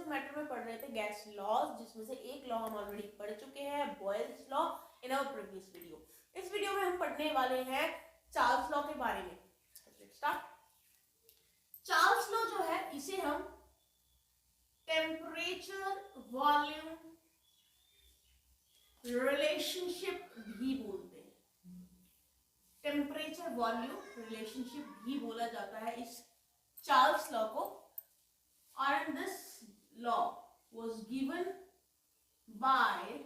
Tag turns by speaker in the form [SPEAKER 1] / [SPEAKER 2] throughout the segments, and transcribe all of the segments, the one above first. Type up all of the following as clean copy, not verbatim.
[SPEAKER 1] Of matter में पढ़ रहे थे गैस लॉज, जिसमें से एक लॉ हम ऑलरेडी पढ़ चुके हैं, Boyle's law, in our previous video. इस वीडियो में हम पढ़ने वाले हैं चार्ल्स लॉ के बारे में। चार्ल्स लॉ जो है इसे हम टेम्परेचर वॉल्यूम रिलेशनशिप भी बोलते हैं। टेम्परेचर वॉल्यूम रिलेशनशिप भी बोला जाता है इस चार्ल्स लॉ को। And this law was given by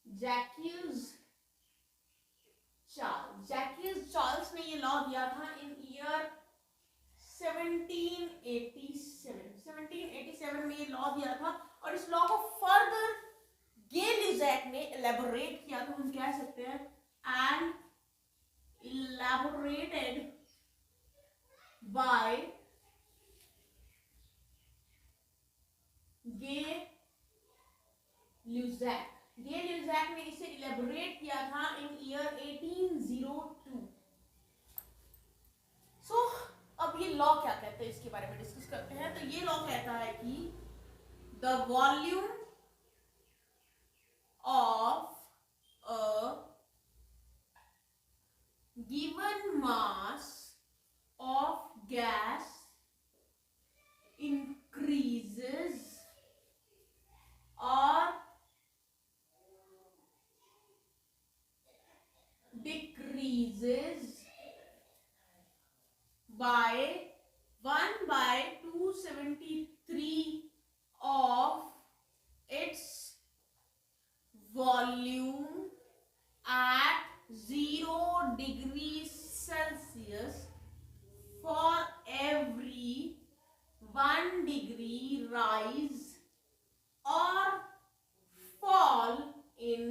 [SPEAKER 1] Jacques Charles। Jacques Charles ने ये लॉ दिया था इन ईयर 1787 में ये लॉ दिया था, और इस लॉ को फर्दर गे ल्यूजैक ने एलेबोरेट किया, तो हम कह सकते हैं एंड elaborated by गे ल्यूजैक। गे ल्यूजैक ने इसे इलेबोरेट किया था इन ईयर 1802। सो अब ये लॉ क्या कहते हैं इसके बारे में डिस्कस करते हैं। तो ये लॉ कहता है कि the volume of a given mass of gas increases or decreases by 1/273 of its volume at 0 degrees Celsius for every 1 degree rise or fall in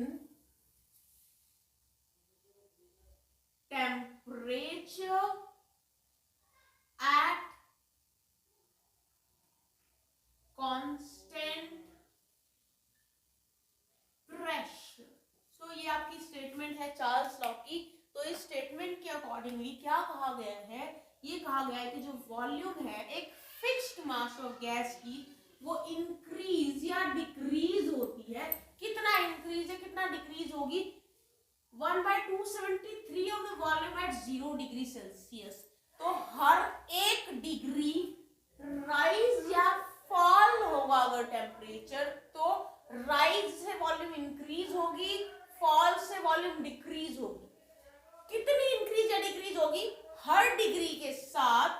[SPEAKER 1] temperature at constant pressure। So ये आपकी statement है Charles law की। तो इस statement के accordingly क्या कहा गया है, ये कहा गया है कि जो वॉल्यूम है एक फिक्स्ड मास ऑफ गैस की, वो इंक्रीज या डिक्रीज होती है। कितना इंक्रीज है कितना डिक्रीज होगी, 1/273 of the volume at 0 degree Celsius. तो हर एक डिग्री राइज या फॉल होगा अगर टेम्परेचर, तो राइज से वॉल्यूम इंक्रीज होगी, फॉल से वॉल्यूम डिक्रीज होगी। कितनी इंक्रीज या डिक्रीज होगी, हर डिग्री के साथ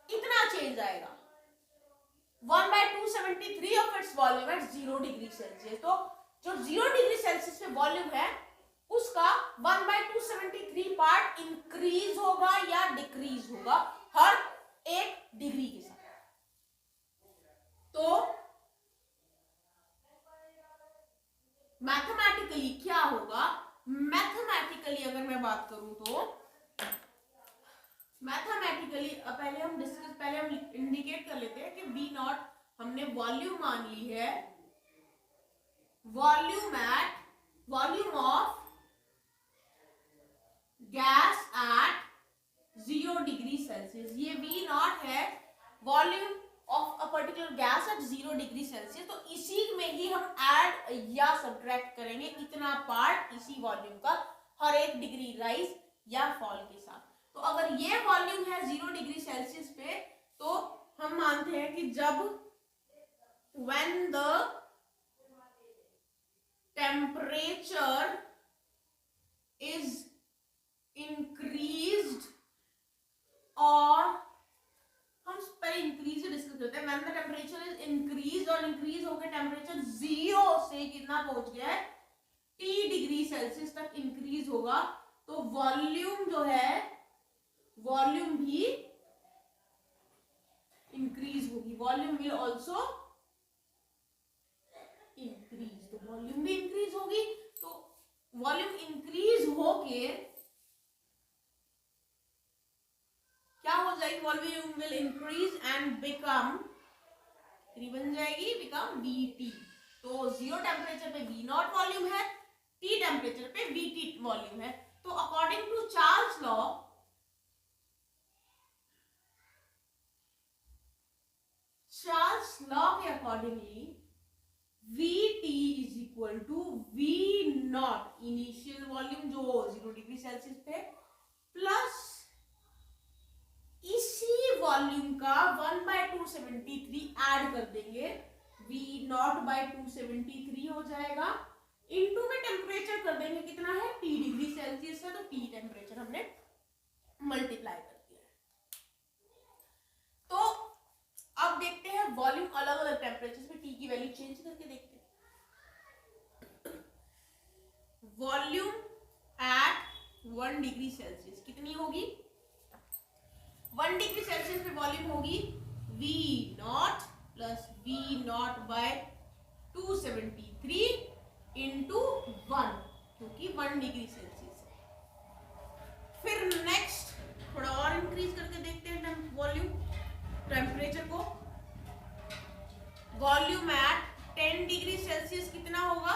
[SPEAKER 1] इतना चेंज आएगा, 1/273 of its volume at 0 degree Celsius. तो जो 0 डिग्री सेल्सियस पे वॉल्यूम है उसका 1/273 पार्ट इंक्रीज होगा या डिक्रीज होगा हर एक डिग्री के साथ। तो मैथमेटिकली क्या होगा, मैथमेटिकली अगर मैं बात करूं तो मैथमेटिकली पहले हम इंडिकेट कर लेते हैं कि बी नॉट हमने वॉल्यूम मान ली है, volume of gas at 0 degree Celsius. ये वी नॉट है volume of a particular gas at 0 degree Celsius. तो इसी में ही हम ऐड या सब्ट्रैक्ट करेंगे इतना पार्ट इसी वॉल्यूम का हर एक डिग्री राइज या फॉल के साथ। तो अगर ये वॉल्यूम है 0 डिग्री सेल्सियस पे, तो हम मानते हैं कि जब when the temperature is increased, और हम पहले इंक्रीज डिस्कस करते हैं, when the temperature is increased, और इंक्रीज होकर टेम्परेचर 0 से कितना पहुंच गया है, T डिग्री सेल्सियस तक इंक्रीज होगा, तो वॉल्यूम जो है वॉल्यूम भी इंक्रीज होगी, वॉल्यूम विल ऑल्सो इंक्रीज। तो वॉल्यूम भी इंक्रीज होगी, तो वॉल्यूम इंक्रीज होके क्या हो जाएगी, volume will increase and become बन जाएगी बिकम VT। तो 0 टेम्परेचर पे V नॉट वॉल्यूम है, T टेम्परेचर पे VT वॉल्यूम है। तो according to Charles law accordingly VT is equal to V not initial volume जो 0 डिग्री सेल्सियस पे प्लस इसी वॉल्यूम का 1/273 ऐड कर देंगे, V नॉट बाय 273 हो जाएगा, इनटू में टेम्परेचर कर देंगे कितना है T डिग्री सेल्सियस है, तो T टेम्परेचर हमने मल्टीप्लाई कर दिया है। तो अब देखते हैं वॉल्यूम अलग अलग टेम्परेचर पे T की वैल्यू चेंज करके देखते हैं। वॉल्यूम एट 1 डिग्री सेल्सियस कितनी होगी, 1 डिग्री सेल्सियस पे वॉल्यूम होगी V naught plus V naught by 273 into 1, क्योंकि 1 डिग्री सेल्सियस है। फिर नेक्स्ट थोड़ा और इंक्रीज करके देखते हैं वॉल्यूम टेम्परेचर को। वॉल्यूम एट 10 डिग्री सेल्सियस कितना होगा,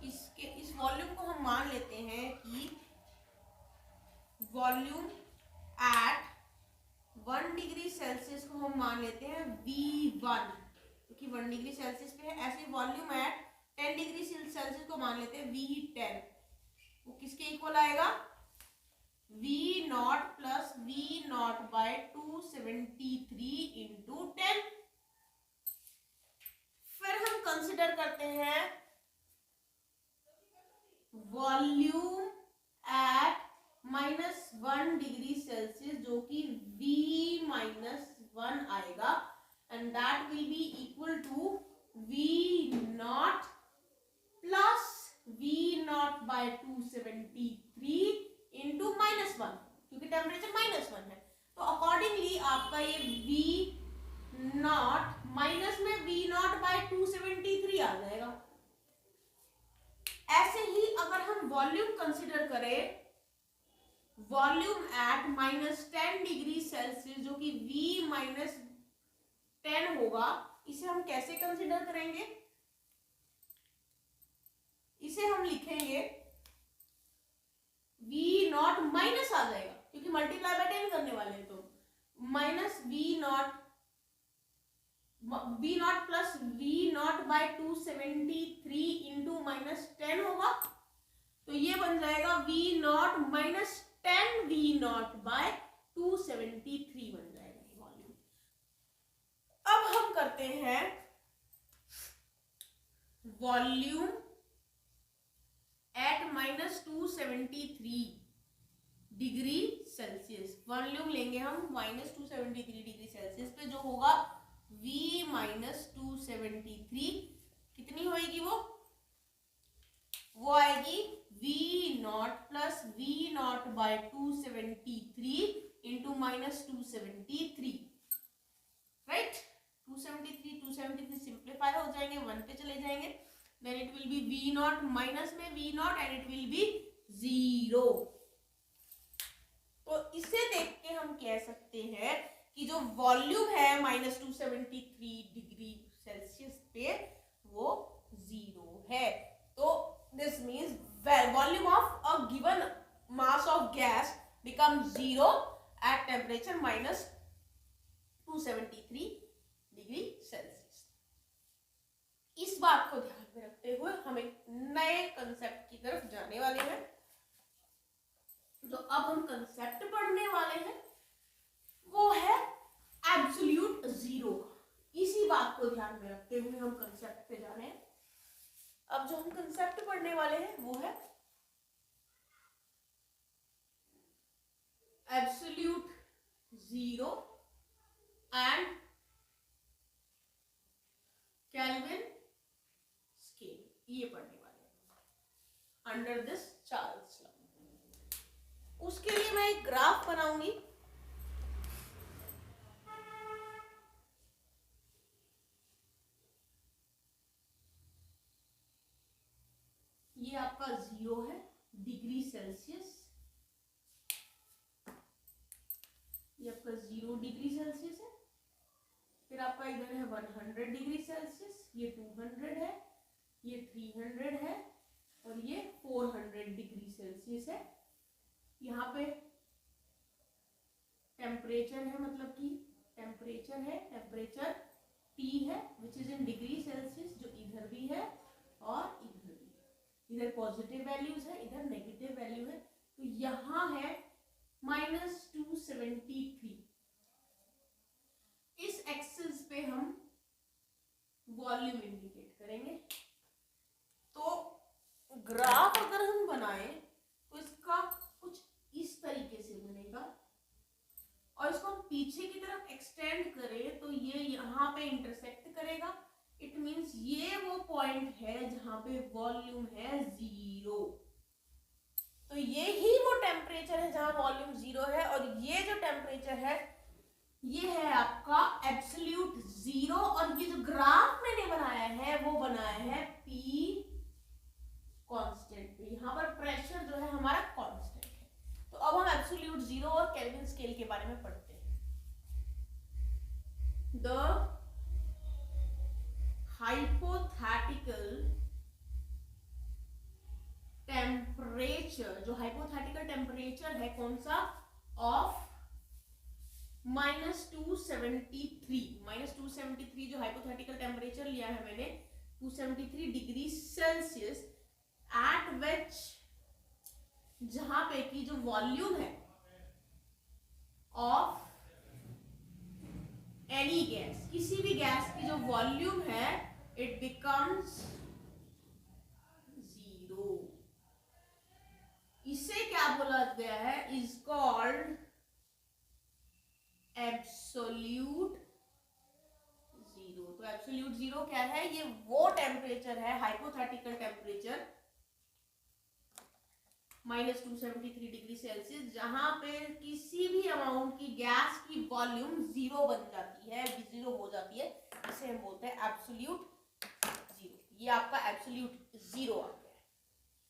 [SPEAKER 1] इस वॉल्यूम को हम मान लेते हैं कि वॉल्यूम एट 1 डिग्री सेल्सियस को हम मान लेते हैं V1, क्योंकि 1 डिग्री सेल्सियस पे है। ऐसे वॉल्यूम एट 10 डिग्री सेल्सियस को मान लेते हैं V10, वो किसके इक्वल आएगा, V naught plus V naught by 273 into 10। फिर हम कंसिडर करते हैं वॉल्यूम एट -1 डिग्री सेल्सियस जो कि V-1 आएगा, and that will be equal to V naught plus V naught by 273 into -1, क्योंकि टेम्परेचर -1 है। तो अकॉर्डिंगली आपका ये V नॉट माइनस में V नॉट बाय 273 आ जाएगा। ऐसे ही अगर हम वॉल्यूम कंसिडर करें, वॉल्यूम एट -10 डिग्री सेल्सियस जो कि V-10 होगा, इसे हम कैसे कंसिडर करेंगे, इसे हम लिखेंगे V नॉट माइनस आ जाएगा, क्योंकि मल्टीप्लाई बाय 10 करने वाले हैं, तो minus V naught plus V naught by 273 into -10 होगा, तो ये बन जाएगा V naught minus 10 V naught by 273 बन जाएगा वॉल्यूम। अब हम करते हैं volume at -273 degree Celsius, volume लेंगे हम -273 डिग्री सेल्सियस पे, जो होगा V-273 कितनी होएगी, वो आएगी V naught plus V naught by 273 into -273, right. 273 simplify हो जाएंगे, 1 पे चले जाएंगे, then it will be V naught minus में V naught and it will be 0। तो इसे देख के हम कह सकते हैं कि जो वॉल्यूम है -273 डिग्री सेल्सियस पे वो 0 है। तो this means volume of a given mass of gas become 0 at temperature -273 degree Celsius. इस बात को ध्यान में रखते हुए हम एक नए कंसेप्ट की तरफ जाने वाले हैं। जो अब हम कंसेप्ट पढ़ने वाले हैं वो है एब्सोल्यूट जीरो। इसी बात को ध्यान में रखते हुए हम कंसेप्ट पे जा रहे हैं। अब जो हम कंसेप्ट पढ़ने वाले हैं वो है absolute zero and kelvin scale, ये पढ़ने वाले हैं अंडर दिस चार्ल्स लॉ। उसके लिए मैं एक ग्राफ बनाऊंगी। ये आपका 0 है डिग्री सेल्सियस, ये आपका 0 डिग्री सेल्सियस है। फिर आपका इधर है 100 डिग्री सेल्सियस, ये 200 है, ये 300 है और ये 400 डिग्री सेल्सियस है। यहाँ पे टेम्परेचर है, मतलब कि टेम्परेचर है, टेम्परेचर T है which is in degree Celsius, जो इधर भी है और इधर भी है। इधर पॉजिटिव वैल्यूज है, इधर नेगेटिव वैल्यू है। तो यहाँ है -273। इस एक्सिस पे हम वॉल्यूम इंडिकेट करेंगे। तो ग्राफ अगर हम बनाए तो इसका कुछ इस तरीके से बनेगा, और इसको हम पीछे की तरफ एक्सटेंड करें तो ये यहाँ पे इंटरसेक्ट करेगा। इट मींस ये वो पॉइंट है जहां पे वॉल्यूम है 0। तो ये ही वो टेम्परेचर है जहां वॉल्यूम 0 है, और ये जो टेम्परेचर है ये है आपका एब्सोल्यूट 0। और ये जो ग्राफ मैंने बनाया है वो बनाया है P कांस्टेंट पे। यहाँ पर प्रेशर जो है हमारा कांस्टेंट है। तो अब हम एब्सोल्यूट 0 और केल्विन स्केल के बारे में पढ़ते हैं। द हाइपोथेटिकल टेम्परेचर, जो हाइपोथेटिकल टेम्परेचर है कौन सा, ऑफ -273 जो हाइपोथेटिकल टेम्परेचर लिया है मैंने 273 डिग्री सेल्सियस, एट विच, जहां पे की जो वॉल्यूम है ऑफ एनी गैस, किसी भी गैस की जो वॉल्यूम है, इट बिकम्स 0। इसे क्या बोला गया है, इज कॉल्ड एब्सोल्यूट 0। तो एब्सोल्यूट 0 क्या है, ये वो टेम्परेचर है, हाइपोथेटिकल टेम्परेचर -273 डिग्री सेल्सियस, जहां पे किसी भी अमाउंट की गैस की वॉल्यूम 0 बन जाती है, 0 हो जाती है। इसे हम बोलते हैं एब्सोल्यूट 0। ये आपका एब्सोल्यूट 0 आ गया है।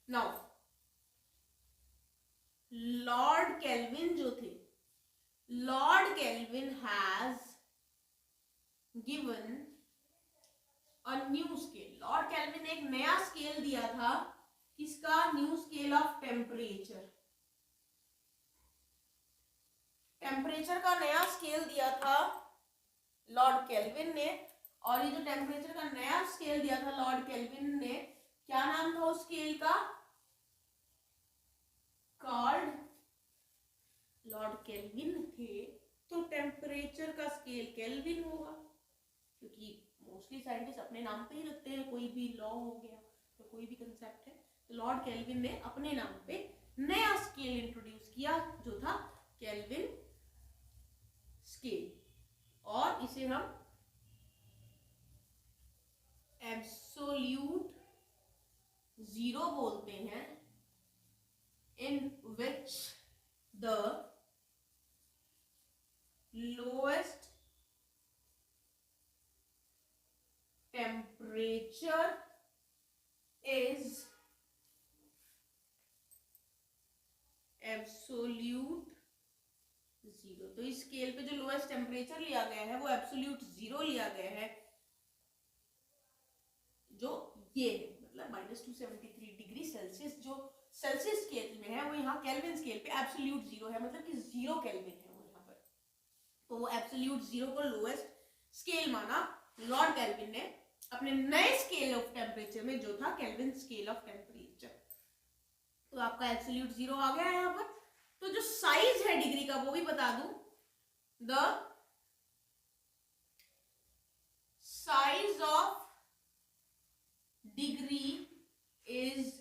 [SPEAKER 1] नाउ लॉर्ड केल्विन जो थे, Lord kelvin has given a new scale. Lord kelvin ने एक नया स्केल दिया था, किसका, new scale of temperature. Temperature का नया स्केल दिया था लॉर्ड केल्विन ने, और ये जो टेम्परेचर का नया स्केल दिया था लॉर्ड केल्विन ने, क्या नाम था उस स्केल का, कॉल्ड, लॉर्ड केल्विन थे तो टेम्परेचर का स्केल केल्विन होगा, क्योंकि मोस्टली साइंटिस्ट अपने नाम पे ही रखते हैं, कोई भी लॉ हो गया तो कोई भी कंसेप्ट है। तो लॉर्ड केल्विन ने अपने नाम पे नया स्केल इंट्रोड्यूस किया जो था केल्विन स्केल, और इसे हम एब्सोल्यूट 0 बोलते हैं, in which the lowest temperature is absolute 0। तो इस स्केल पे जो लोएस्ट टेम्परेचर लिया गया है वो एब्सोल्यूट 0 लिया गया है, जो ये है, मतलब -273 डिग्री सेल्सियस जो सेल्सियस स्केल में है, वो यहाँ केल्विन स्केल पे एब्सोल्यूट 0 है, मतलब कि 0 केल्विन है वो यहाँ पर। तो वो एब्सोल्यूट 0 को लोएस्ट स्केल माना लॉर्ड केल्विन ने अपने नए स्केल ऑफ टेम्परेचर में, जो था केल्विन स्केल ऑफ टेम्परेचर। तो आपका एब्सोल्यूट 0 आ गया है यहाँ पर। तो जो साइज है डिग्री का वो भी बता दूं, the size of degree is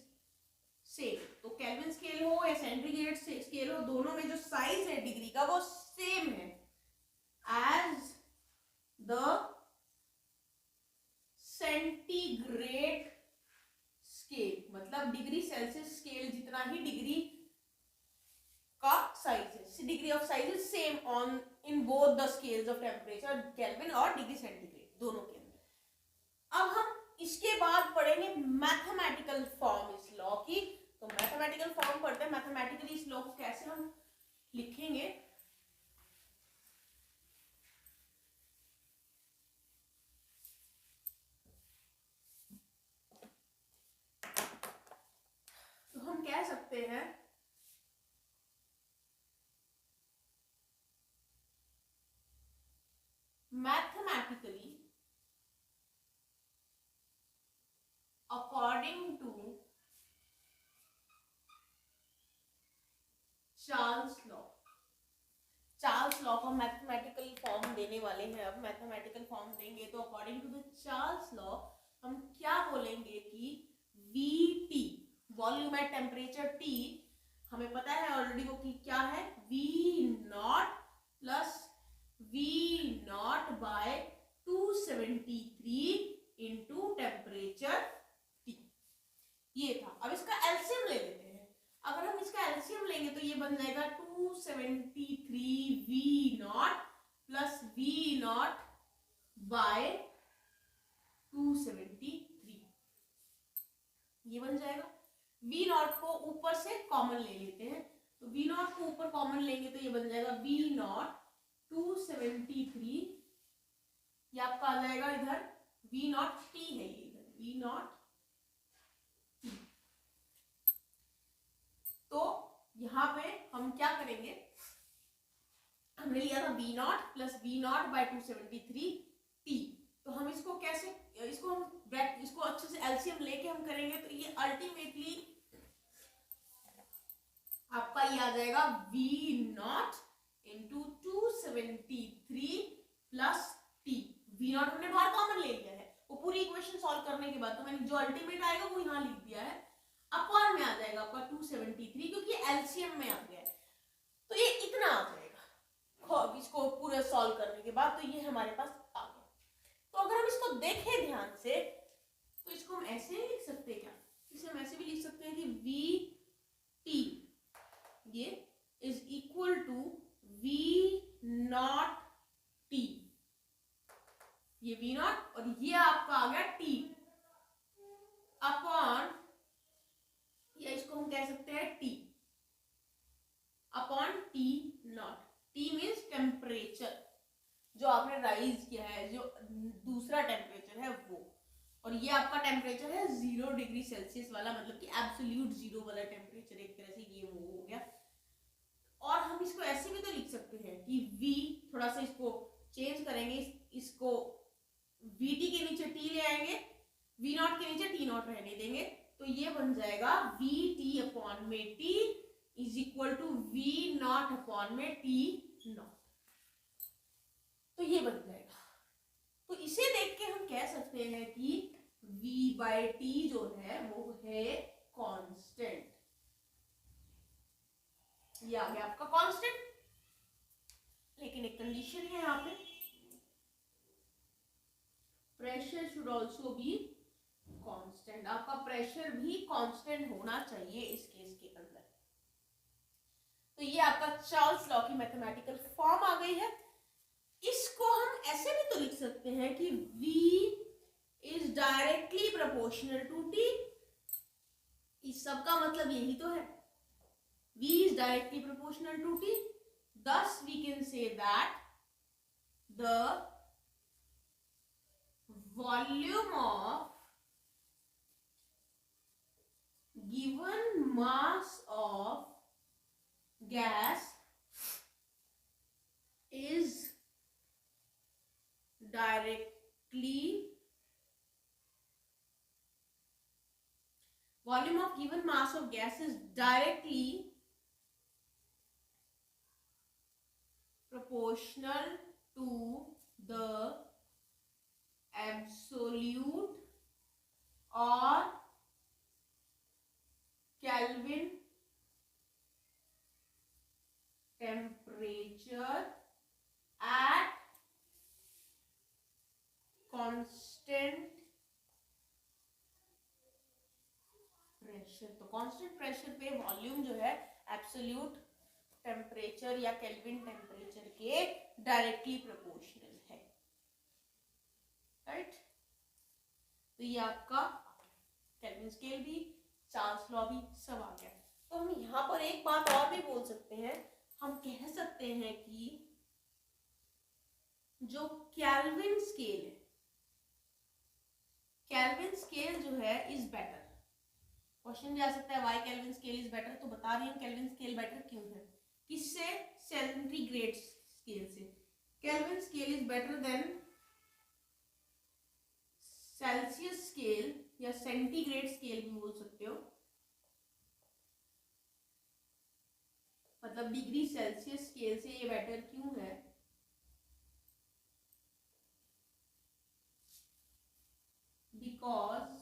[SPEAKER 1] same. तो केल्विन स्केल हो या सेंटीग्रेड स्केल हो, दोनों में जो साइज है डिग्री का वो सेम है एज द सेंटीग्रेड स्केल। मतलब डिग्री सेल्सियस स्केल जितना ही डिग्री का साइज है, degree of size is same on in both the scales of temperature, kelvin और डिग्री सेंटीग्रेड दोनों के अंदर। अब हम इसके बाद पढ़ेंगे मैथमेटिकल फॉर्म इस लॉ की। तो मैथमेटिकल फॉर्म पढ़ते हैं, मैथमेटिकली इस लॉ को कैसे हम लिखेंगे। तो हम कह सकते हैं चार्ल्स लॉ। चार्ल्स लॉ का मैथमेटिकल फॉर्म देने वाले हैं। अब मैथमेटिकल फॉर्म देंगे तो according to the Charles law हम क्या बोलेंगे कि Vt, volume at temperature T, हमें पता है ऑलरेडी वो कि क्या है, V0 plus V0 by 273 into temperature T, ये था। अब इसका एलसीएम ले लेते हैं। अगर हम इसका एलसीएम लेंगे तो ये बन जाएगा 273 V0 प्लस V0 बाय 273, ये बन जाएगा। V0 को ऊपर से कॉमन ले लेते हैं, तो V0 को ऊपर कॉमन लेंगे तो ये बन जाएगा V0 273, ये आपका आ जाएगा इधर V0 T है, ये इधर V0 T। तो यहाँ पे हम क्या करेंगे, हमने लिया था V0 plus V0 by 273 T। तो हम इसको कैसे, इसको हम इसको अच्छे से एलसीएम लेके हम करेंगे तो ये अल्टीमेटली आपका ये आ जाएगा V0 into 273 plus T। V0 हमने बाहर कॉमन ले लिया है, वो पूरी इक्वेशन सॉल्व करने के बाद तो मैंने जो अल्टीमेट आएगा वो यहाँ लिख दिया है। अपॉन में आ जाएगा आपका 273, क्योंकि एलसीएम में आ गया है तो ये इतना आ जाएगा। इसको पूरा सॉल्व करने के बाद तो ये हमारे पास आ गया। तो अगर हम इसको देखें ध्यान से तो इसको हम ऐसे ही लिख सकते हैं क्या, इसे हम ऐसे भी लिख सकते हैं कि Vt ये is equal to V0 T, ये V0 और ये आपका आ गया T अपॉन, या इसको हम कह सकते हैं T upon T0। T means temperature जो आपने राइज किया है, जो दूसरा टेम्परेचर है वो, और ये आपका टेम्परेचर है 0 डिग्री सेल्सियस वाला, मतलब कि एब्सोल्यूट जीरो वाला टेम्परेचर, एक तरह से ये वो हो गया। और हम इसको ऐसे भी तो लिख सकते हैं कि V, थोड़ा सा इसको चेंज करेंगे, इसको Vt के नीचे T ले आएंगे, V0 के नीचे T0 रहने देंगे, तो ये बन जाएगा Vt अपॉन में T is equal to V0 upon में T0, तो ये बन जाएगा। तो इसे देख के हम कह सकते हैं कि V बाय T जो है वो है कांस्टेंट, ये आ गया आपका कांस्टेंट। लेकिन एक कंडीशन है यहाँ पे, pressure should also be constant, आपका प्रेशर भी कांस्टेंट होना चाहिए इस केस के अंदर। तो ये आपका चार्ल्स लॉ की मैथमेटिकल फॉर्म आ गई है। इसको हम ऐसे भी तो लिख सकते हैं कि V is directly proportional to T, इस सब का मतलब यही तो है, V is directly proportional to T, thus we can say that the volume of given mass of gas is directly, volume of given mass of gas is directly proportional to the absolute or Kelvin temperature at constant pressure. तो constant pressure पे volume जो है absolute temperature या kelvin temperature के directly proportional है, right. तो ये आपका केल्विन स्केल भी, चार्ल्स लॉ भी सब आ गया। तो हम यहाँ पर एक बात और भी बोल सकते हैं, हम कह सकते हैं कि जो केल्विन स्केल है, केल्विन स्केल जो है इज बेटर। क्वेश्चन भी आ सकता है why kelvin scale is better, तो बता रही हूँ केल्विन स्केल बेटर क्यों है। किससे? सेंटीग्रेड स्केल से। Kelvin scale is better than Celsius scale या सेंटीग्रेड स्केल भी बोल सकते हो। मतलब डिग्री सेल्सियस स्केल से ये बेटर क्यों है? Because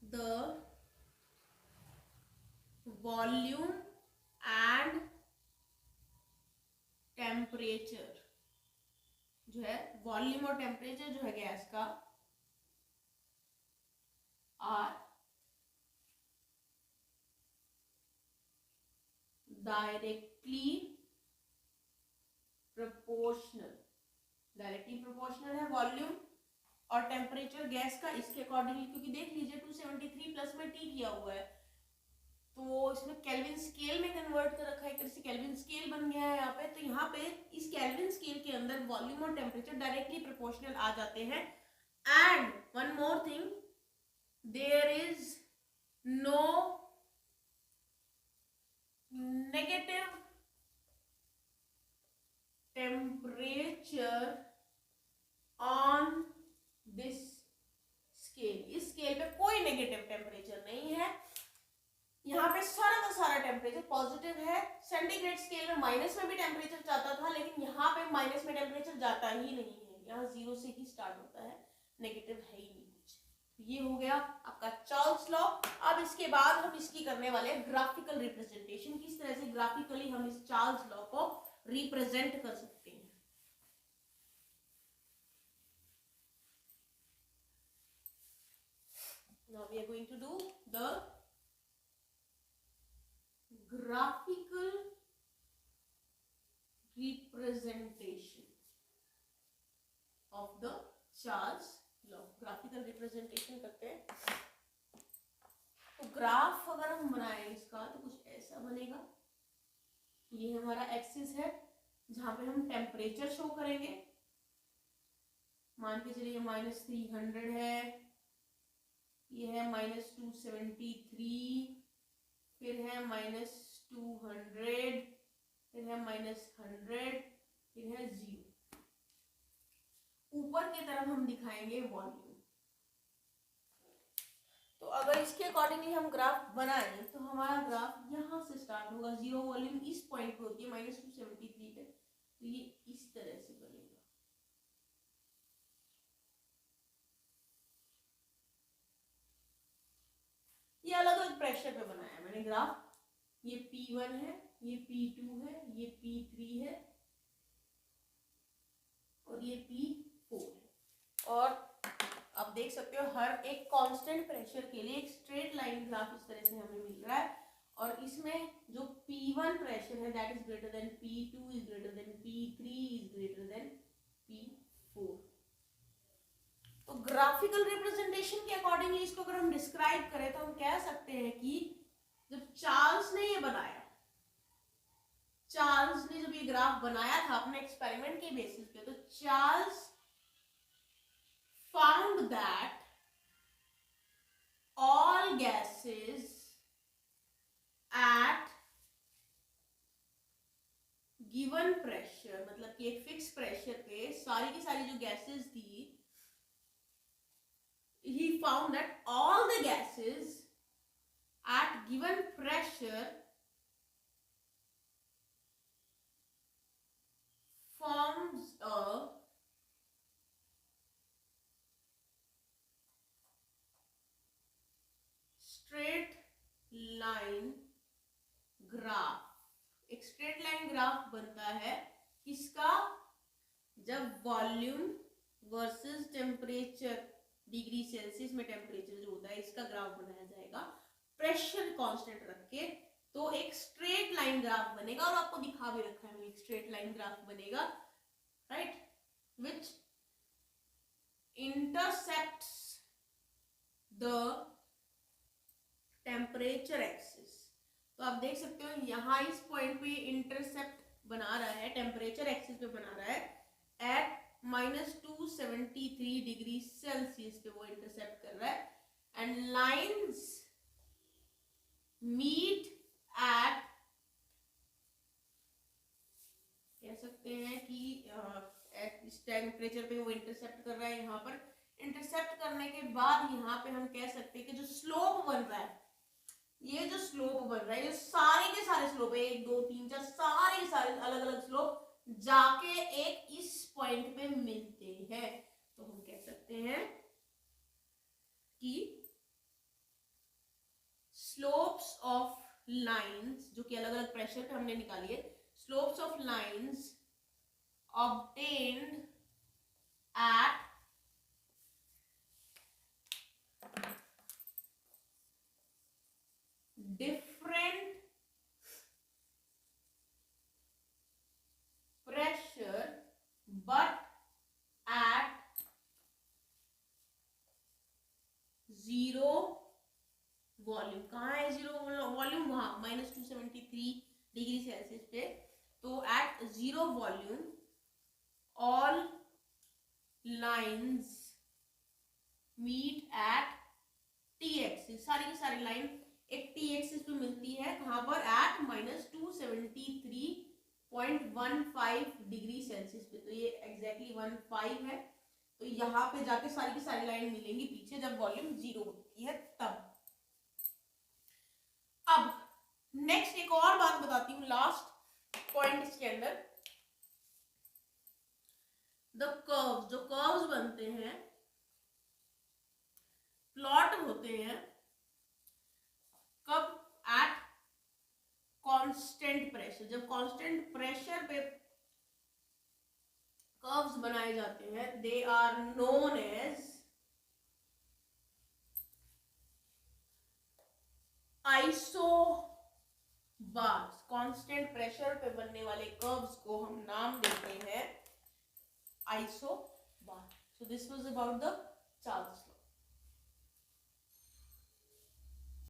[SPEAKER 1] the volume and temperature जो है, वॉल्यूम और टेम्परेचर जो है गैस का are directly proportional, directly proportional है वॉल्यूम और टेम्परेचर गैस का इसके अकॉर्डिंगली, क्योंकि देख लीजिए 273 प्लस में टी किया हुआ है तो इसमें केल्विन स्केल में कन्वर्ट कर रखा है, एक तरह से केल्विन स्केल बन गया है यहाँ पे। तो यहाँ पे इस केल्विन स्केल के अंदर वॉल्यूम और टेम्परेचर डायरेक्टली प्रोपोर्शनल आ जाते हैं। And one more thing, there is no negative temperature on this scale. इस स्केल पे कोई नेगेटिव टेम्परेचर नहीं है, यहाँ पे सारा का सारा टेम्परेचर पॉजिटिव है। सेंटीग्रेड स्केल में माइनस में भी टेम्परेचर जाता था, लेकिन यहाँ पे माइनस में टेम्परेचर जाता ही नहीं है, यहाँ जीरो से ही स्टार्ट होता है, नेगेटिव है ही नहीं कुछ। ये हो गया आपका चार्ल्स लॉ। अब इसके बाद हम इसकी करने वाले ग्राफिकल रिप्रेजेंटेशन, किस तरह से ग्राफिकली हम इस चार्ल्स लॉ को रिप्रेजेंट कर सकते हैं। Now we are going to do the graphical representation of the Charles law। Graphical representation करते हैं। तो ग्राफ अगर हम बनाएं इसका तो कुछ ऐसा बनेगा। ये हमारा एक्सिस है जहां पे हम टेम्परेचर शो करेंगे। मान के चलिए -300 है, ये है -273, फिर है -200, फिर है -100, फिर है 0। ऊपर की तरफ हम दिखाएंगे वॉल्यूम। तो अगर इसके अकॉर्डिंगली हम ग्राफ बनाएं तो हमारा ग्राफ यहाँ से स्टार्ट होगा, 0 वॉल्यूम इस पॉइंट पे होती है -273 पे, तो ये इस तरह से बनेगा। ये अलग अलग प्रेशर पे बनाया है मैंने ग्राफ। ये P1 है, ये P2 है, ये P3 है और ये P4 है। और आप देख सकते हो हर एक कांस्टेंट प्रेशर के लिए एक स्ट्रेट लाइन ग्राफ इस तरह से हमें मिल रहा है। और इसमें जो P1 प्रेशर है that is greater than P2 is greater than P3 is greater than P4। तो ग्राफिकल रिप्रेजेंटेशन के अकॉर्डिंगली इसको अगर हम डिस्क्राइब करें तो हम कह सकते हैं कि जब चार्ल्स ने ये बनाया, चार्ल्स ने जब ये ग्राफ बनाया था अपने एक्सपेरिमेंट के बेसिस पे, तो Charles found that all gases at given pressure, मतलब कि एक फिक्स प्रेशर पे सारी की सारी जो गैसेस थी, he found that all the gases at given pressure forms a straight line graph। एक स्ट्रेट लाइन ग्राफ बनता है किसका? जब volume versus temperature, degree Celsius में टेम्परेचर जो होता है इसका ग्राफ बनाया जाएगा प्रेशर कांस्टेंट रख के, तो एक स्ट्रेट लाइन ग्राफ बनेगा। और आपको दिखा भी रखा है एक स्ट्रेट लाइन ग्राफ बनेगा, right, which intercepts the temperature axis. तो आप देख सकते हो यहाँ इस पॉइंट पे इंटरसेप्ट बना रहा है, टेम्परेचर एक्सिस पे बना रहा है एट -273 डिग्री सेल्सियस पे वो इंटरसेप्ट कर रहा है। एंड लाइंस मीट एट, कह सकते हैं कि एट इस टेम्परेचर पे वो इंटरसेप्ट कर रहा है। यहाँ पर इंटरसेप्ट करने के बाद यहाँ पे हम कह सकते हैं कि जो स्लोप बन रहा है ये जो स्लोप बन रहा है, ये सारे के सारे स्लोप, 1 2 3 4 सारे के सारे अलग अलग स्लोप जाके एक इस पॉइंट पे मिलते हैं। तो हम कह सकते हैं कि स्लोप्स ऑफ लाइंस, जो कि अलग अलग प्रेशर पे हमने निकाली है, slopes of lines obtained at different pressure but at zero volume. कहाँ है जीरो वॉल्यूम? वहां -273 डिग्री सेल्सियस पे। तो at zero volume all lines meet at T axis, सारी की सारी लाइन एक टी एक्सिस पे मिलती है। कहाँ पर? एट -273.15 डिग्री सेल्सियस पे। तो ये एग्जैक्टली 15 है। तो यहाँ पे जाके सारी की सारी लाइन मिलेंगी पीछे, जब वॉल्यूम जीरो होती है तब। अब नेक्स्ट एक और बात बताती हूँ, लास्ट पॉइंट इसके अंदर, द कर्व्स, जो कर्व्स बनते हैं, प्लॉट होते हैं कब? At constant pressure. जब कांस्टेंट प्रेशर पे कर्व्स बनाए जाते हैं, they are known as isobars. Constant pressure पे बनने वाले कर्व्स को हम नाम देते हैं isobar. So this was about the Charles law.